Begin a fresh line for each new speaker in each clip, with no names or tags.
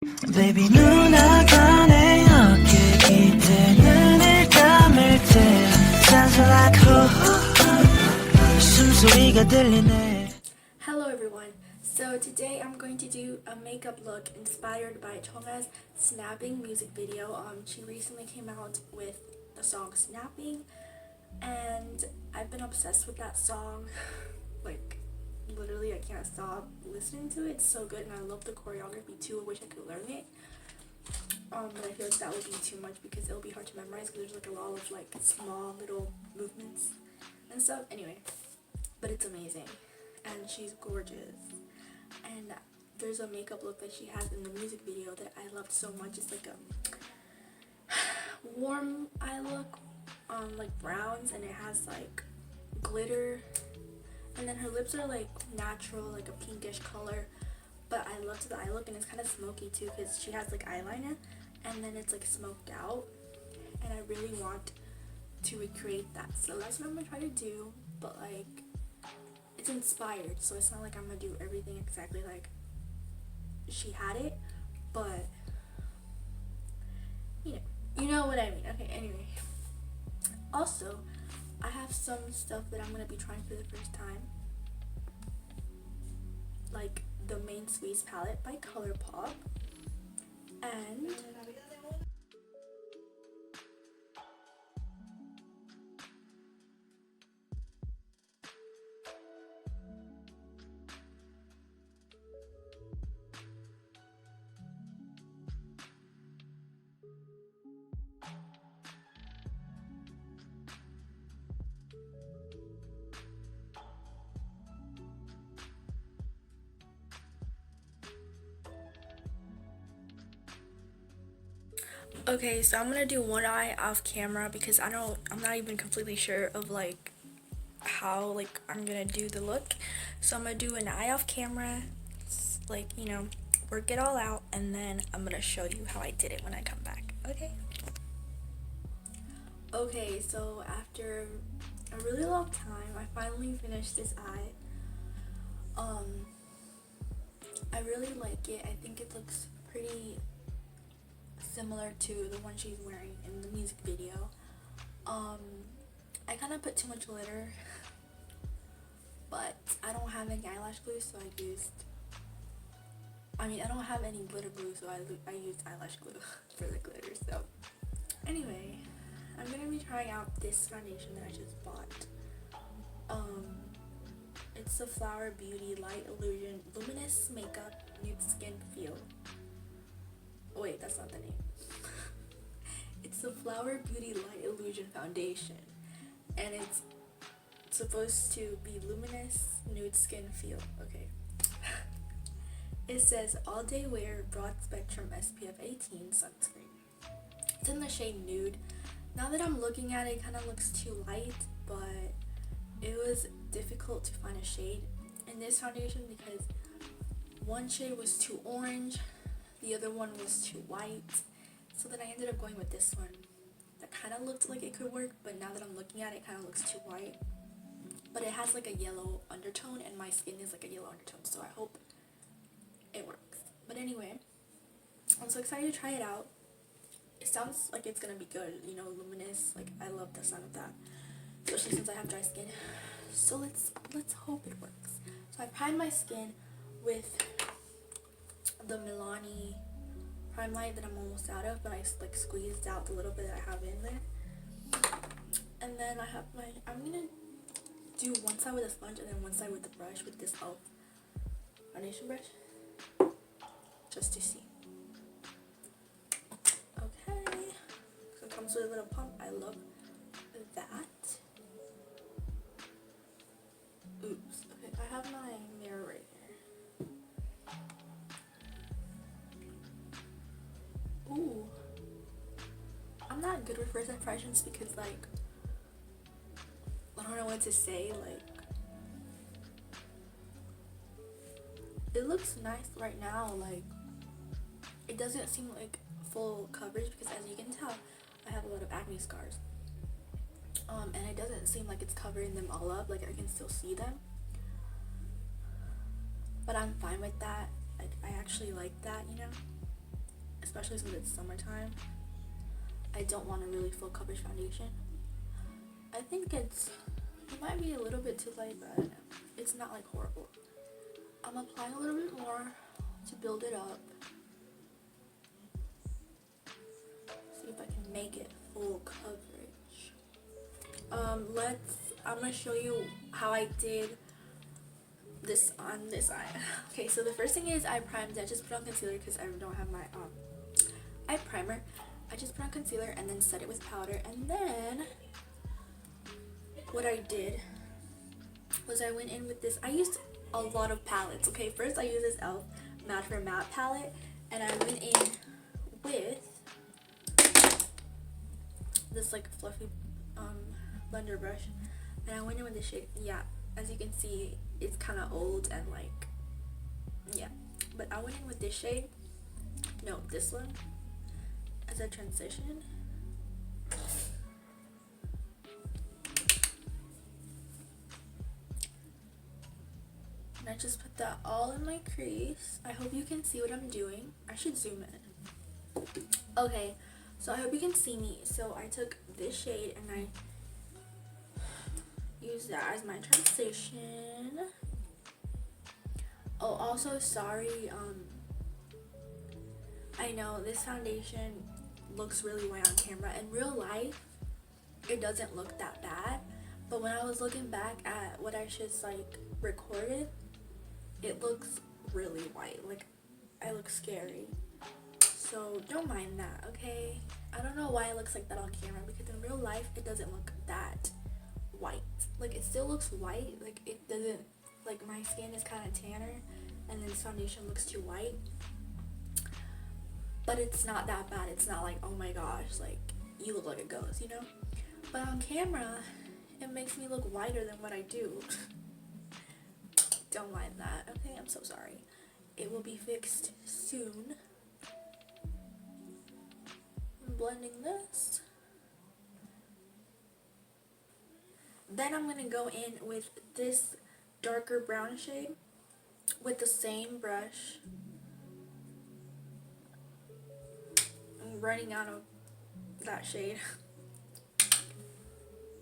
Baby 누나가 내 어깨 깃대 눈을 감을 때 Sounds like 숨소리가 들리네.
Hello everyone, so today I'm going to do a makeup look inspired by Chungha's Snapping music video. She recently came out with the song Snapping and I've been obsessed with that song. Like literally I can't stop listening to it. It's so good and I love the choreography too. I wish I could learn it. But I feel like that would be too much because it'll be hard to memorize because there's like a lot of like small little movements and stuff. Anyway, but it's amazing and she's gorgeous. And there's a makeup look that she has in the music video that I loved so much. It's like a warm eye look, like browns, and it has like glitter, and then her lips are like natural, like a pinkish color. But I loved the eye look, and it's kind of smoky too because she has like eyeliner and then it's like smoked out, and I really want to recreate that, so that's what I'm gonna try to do. But like it's inspired, so it's not like I'm gonna do everything exactly like she had it, but you know what I mean. Okay, anyway, also I have some stuff that I'm gonna be trying for the first time, like the Main Squeeze palette by ColourPop, and okay, so I'm gonna do one eye off camera because I'm not even completely sure of like how like I'm gonna do the look. So I'm gonna do an eye off camera, like, you know, work it all out, and then I'm gonna show you how I did it when I come back. Okay, so after a really long time I finally finished this eye. I really like it. I think it looks pretty similar to the one she's wearing in the music video. I kind of put too much glitter, but I don't have any eyelash glue, so I don't have any glitter glue, so I used eyelash glue for the glitter. So anyway, I'm gonna be trying out this foundation that I just bought. It's the Flower Beauty Light Illusion Luminous Makeup Nude Skin Feel. Oh wait, that's not the name. It's the Flower Beauty Light Illusion Foundation, and it's supposed to be luminous nude skin feel. Okay. It says all day wear broad spectrum SPF 18 sunscreen. It's in the shade nude. Now that I'm looking at it, it kind of looks too light, but it was difficult to find a shade in this foundation because one shade was too orange, the other one was too white. So then I ended up going with this one that kind of looked like it could work, but now that I'm looking at it, it kind of looks too white. But it has like a yellow undertone, and my skin is like a yellow undertone, so I hope it works. But anyway, I'm so excited to try it out. It sounds like it's gonna be good, you know, luminous. Like I love the sound of that, especially since I have dry skin. So let's hope it works. So I primed my skin with the Milani Prime Light that I'm almost out of, but I like squeezed out the little bit that I have in there. And then I have I'm gonna do one side with a sponge and then one side with the brush, with this e.l.f. foundation brush, just to see. Okay, so it comes with a little pump. I love that. Oops. Okay, I have my mirror right here. Ooh, I'm not good with first impressions because like I don't know what to say. Like it looks nice right now. Like it doesn't seem like full coverage because, as you can tell, I have a lot of acne scars. And it doesn't seem like it's covering them all up. Like I can still see them, but I'm fine with that. Like I actually like that, you know. especially since it's summertime. I don't want a really full coverage foundation. I think it might be a little bit too light, but it's not like horrible. I'm applying a little bit more to build it up. See if I can make it full coverage. I'm gonna show you how I did this on this eye. Okay, so the first thing is I primed it. I just put on concealer because I don't have my eye primer. I just put on concealer and then set it with powder, and then what I did was I went in with this. I used a lot of palettes. Okay, first I used this e.l.f. Matte for Matte palette, and I went in with this like fluffy blender brush, and I went in with the shade. Yeah, as you can see, it's kind of old and like, yeah, but I went in with this shade, no, this one, as a transition. And I just put that all in my crease. I hope you can see what I'm doing. I should zoom in. Okay, so I hope you can see me. So I took this shade and I used that as my transition. Oh, also sorry, I know this foundation looks really white on camera. In real life, it doesn't look that bad, but when I was looking back at what I just like recorded, it looks really white. Like, I look scary. So don't mind that, okay? I don't know why it looks like that on camera, because in real life, it doesn't look that white. Like, it still looks white. Like, it doesn't, like, my skin is kind of tanner, and then this foundation looks too white. But it's not that bad. It's not like, oh my gosh, like, you look like a ghost, you know? But on camera, it makes me look whiter than what I do. Don't mind that, okay? I'm so sorry. It will be fixed soon. I'm blending this. Then I'm gonna go in with this darker brown shade with the same brush. I'm running out of that shade.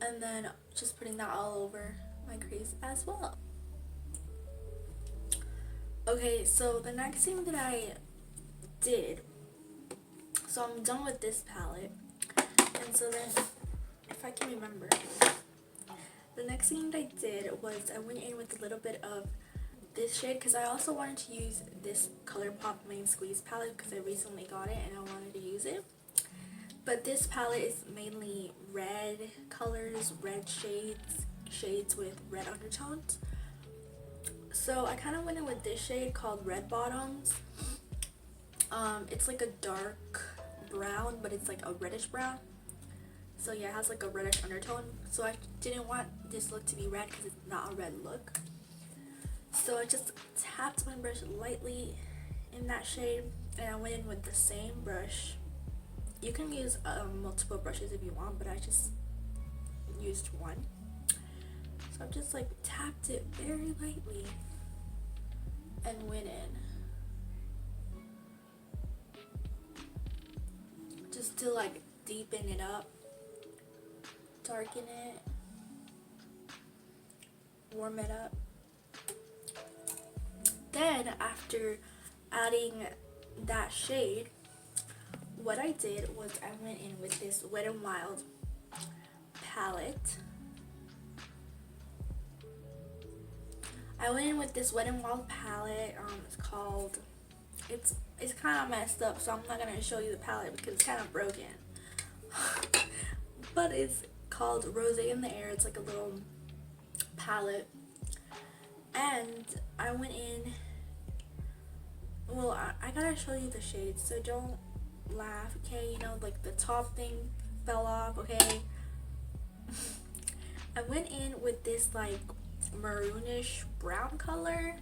And then just putting that all over my crease as well. Okay, so the next thing that I did, so I'm done with this palette, and so then, if I can remember, the next thing that I did was I went in with a little bit of this shade, because I also wanted to use this ColourPop Main Squeeze palette, because I recently got it and I wanted to use it. But this palette is mainly red colors, red shades with red undertones. So I kind of went in with this shade called Red Bottoms. It's like a dark brown, but it's like a reddish brown. So yeah, it has like a reddish undertone. So I didn't want this look to be red because it's not a red look. So I just tapped my brush lightly in that shade, and I went in with the same brush. You can use multiple brushes if you want, but I just used one. So I just like tapped it very lightly and went in. Just to like deepen it up, darken it, warm it up. Then after adding that shade, what I did was I went in with this Wet n Wild palette. I went in with this Wet n Wild palette. It's called, it's kind of messed up, so I'm not gonna show you the palette because it's kind of broken. But it's called Rose in the Air. It's like a little palette, and I went in. Well, I gotta show you the shades, so don't laugh, okay? You know, like the top thing fell off, okay? I went in with this like maroonish brown color.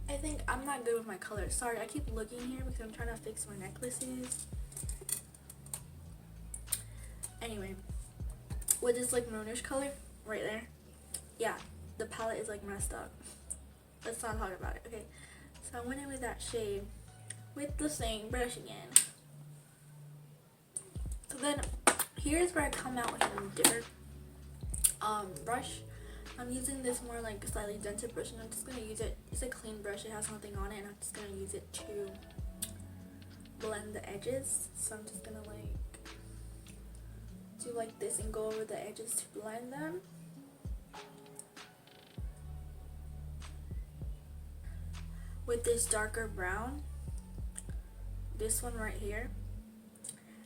I think I'm not good with my colors. Sorry, I keep looking here because I'm trying to fix my necklaces. Anyway, with this like maroonish color right there, yeah, the palette is like messed up. Let's not talk about it, okay? So I went in with that shade, with the same brush again. So then here's where I come out with a different brush. I'm using this more like slightly dented brush, and I'm just gonna use it. It's a clean brush, it has nothing on it, and I'm just gonna use it to blend the edges. So I'm just gonna like do like this and go over the edges to blend them. With this darker brown, this one right here.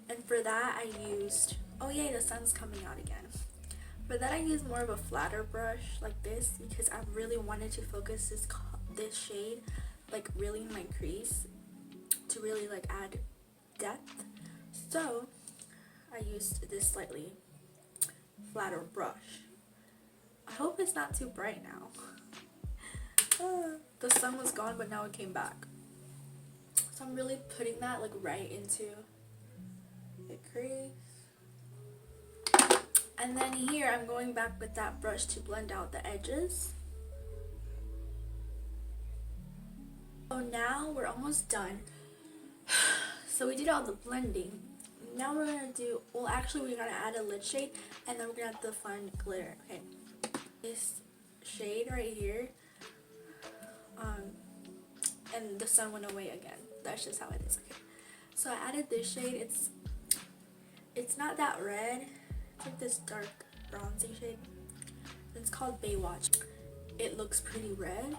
And for that I used, oh yay, the sun's coming out again. For that I used more of a flatter brush like this, because I really wanted to focus this shade like really in my crease to really like add depth. So I used this slightly flatter brush. I hope it's not too bright now. The sun was gone, but now it came back. So I'm really putting that like right into the crease. And then here I'm going back with that brush to blend out the edges. So now we're almost done. So we did all the blending. Now we're gonna do, well actually we're gonna add a lid shade, and then we're gonna have the fun glitter. Okay, this shade right here, and the sun went away again. That's just how it is. Okay, so I added this shade. It's not that red. It's like this dark bronzy shade. It's called Baywatch. It looks pretty red.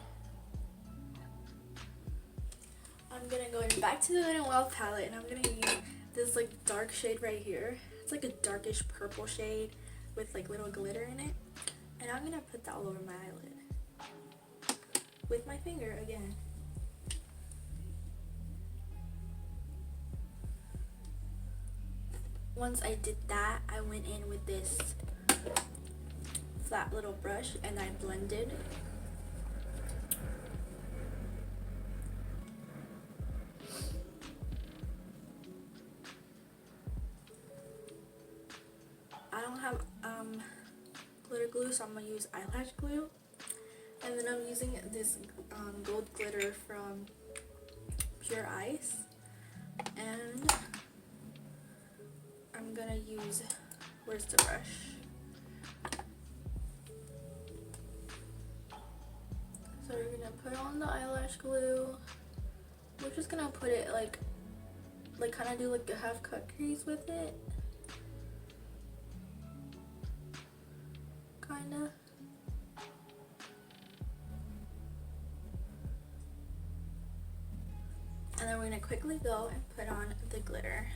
I'm gonna go in back to the Wet n Wild palette, and I'm gonna use this like dark shade right here. It's like a darkish purple shade with like little glitter in it. And I'm gonna put that all over my eyelid with my finger again. Once I did that, I went in with this flat little brush and I blended. I don't have glitter glue, so I'm gonna use eyelash glue. And then I'm using this gold glitter from Pure Ice. And I'm gonna use, where's the brush? So we're gonna put on the eyelash glue. We're just gonna put it like kind of do like a half cut crease with it. Kinda. And then we're gonna quickly go and put on the glitter.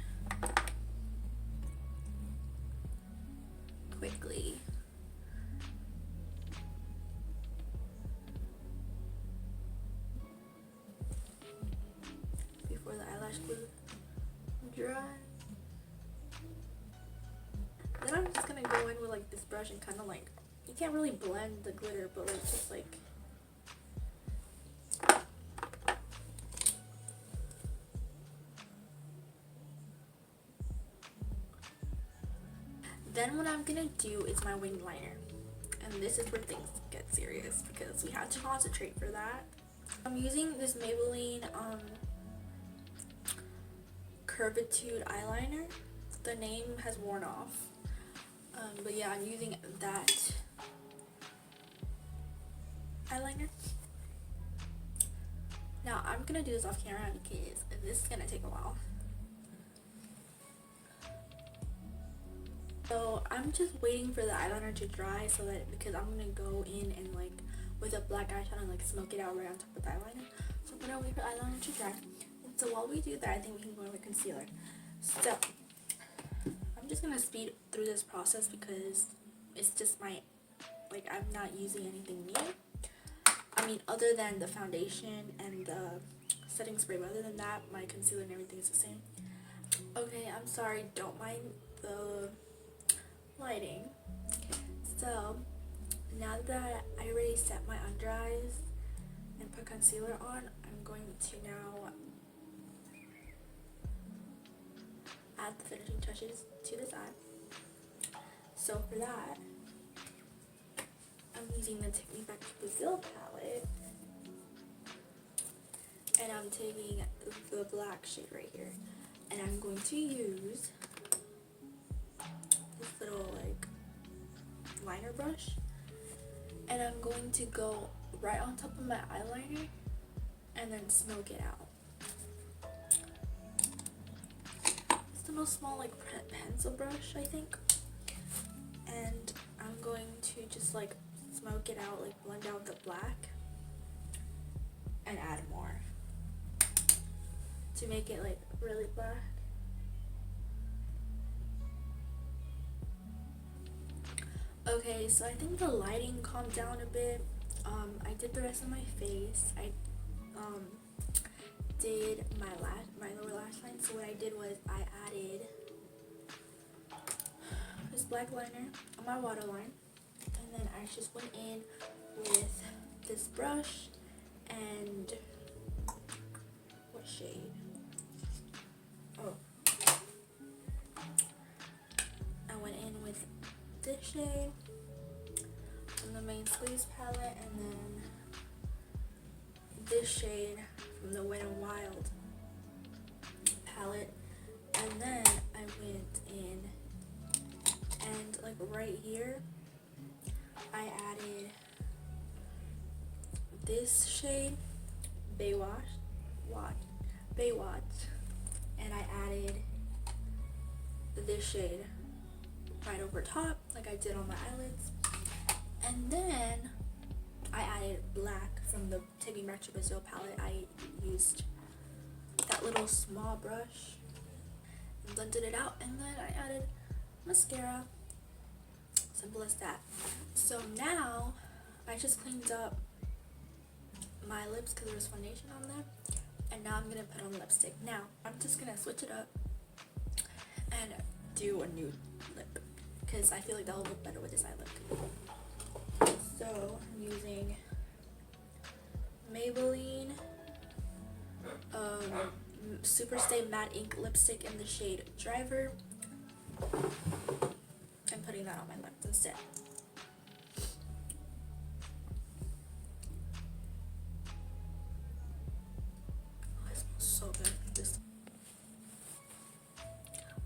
Quickly. Before the eyelash glue dry. Then I'm just gonna go in with like this brush and kind of like, you can't really blend the glitter, but like just like then what I'm gonna do is my wing liner, and this is where things get serious because we have to concentrate for that. I'm using this Maybelline Curvitude eyeliner. The name has worn off, but yeah, I'm using that eyeliner. Now I'm gonna do this off camera because this is gonna take a while. So I'm just waiting for the eyeliner to dry, so that because I'm gonna go in and like with a black eyeshadow and like smoke it out right on top of the eyeliner. So I'm gonna wait for the eyeliner to dry. And so while we do that, I think we can go in with concealer. So I'm just gonna speed through this process because it's just my, like, I'm not using anything new. I mean, other than the foundation and the setting spray, but other than that, my concealer and everything is the same. Okay, I'm sorry, don't mind the lighting. So now that I already set my under eyes and put concealer on, I'm going to now add the finishing touches to this eye. So for that, I'm using the Take Me Back to Brazil palette, and I'm taking the black shade right here, and I'm going to use this little like liner brush, and I'm going to go right on top of my eyeliner and then smoke it out. It's a little small like pencil brush, I think, and I'm going to just like smoke it out, like blend out the black and add more to make it like really black. Okay, so I think the lighting calmed down a bit. I did the rest of my face. I did my lower lash line. So what I did was I added this black liner on my waterline, and then I just went in with this brush and what shade? Oh, I went in with this shade from the main sleeves palette, and then this shade from the Wet n Wild palette, and then I went in and like right here I added this shade, Baywatch, and I added this shade right over top like I did on my eyelids, and then I added black from the Taking Back to Brazil palette. I used that little small brush and blended it out, and then I added mascara. Simple as that. So now I just cleaned up my lips because there was foundation on there, and now I'm gonna put on lipstick. Now I'm just gonna switch it up and do a nude lip because I feel like that'll look better with this eye look. So I'm using Maybelline Super Stay Matte Ink lipstick in the shade Driver. I'm putting that on my lips instead. Oh, it smells so good.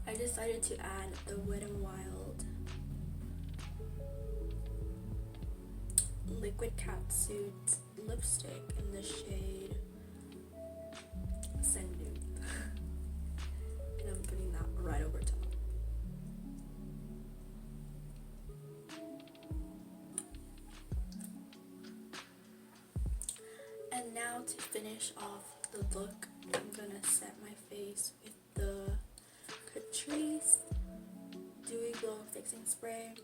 I decided to add the Wet n Wild Liquid Catsuit lipstick in the shade Sand Nude. And I'm putting that right over top. And now to finish off the look, I'm gonna set my face with the Catrice Dewy Glow Fixing Spray.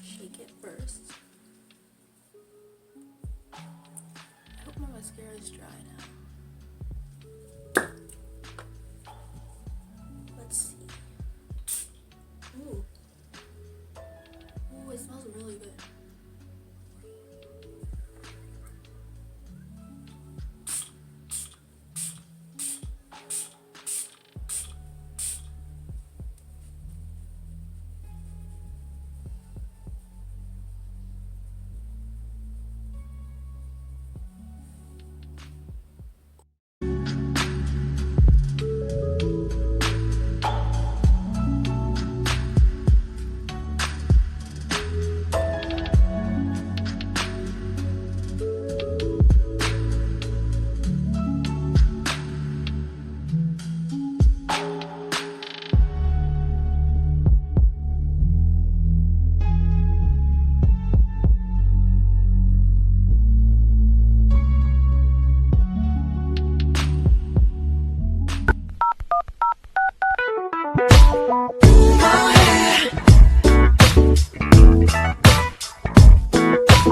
Shake it first. I hope my mascara is dry now. Let's see. Ooh. Ooh, it smells really good.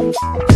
Oh, yeah.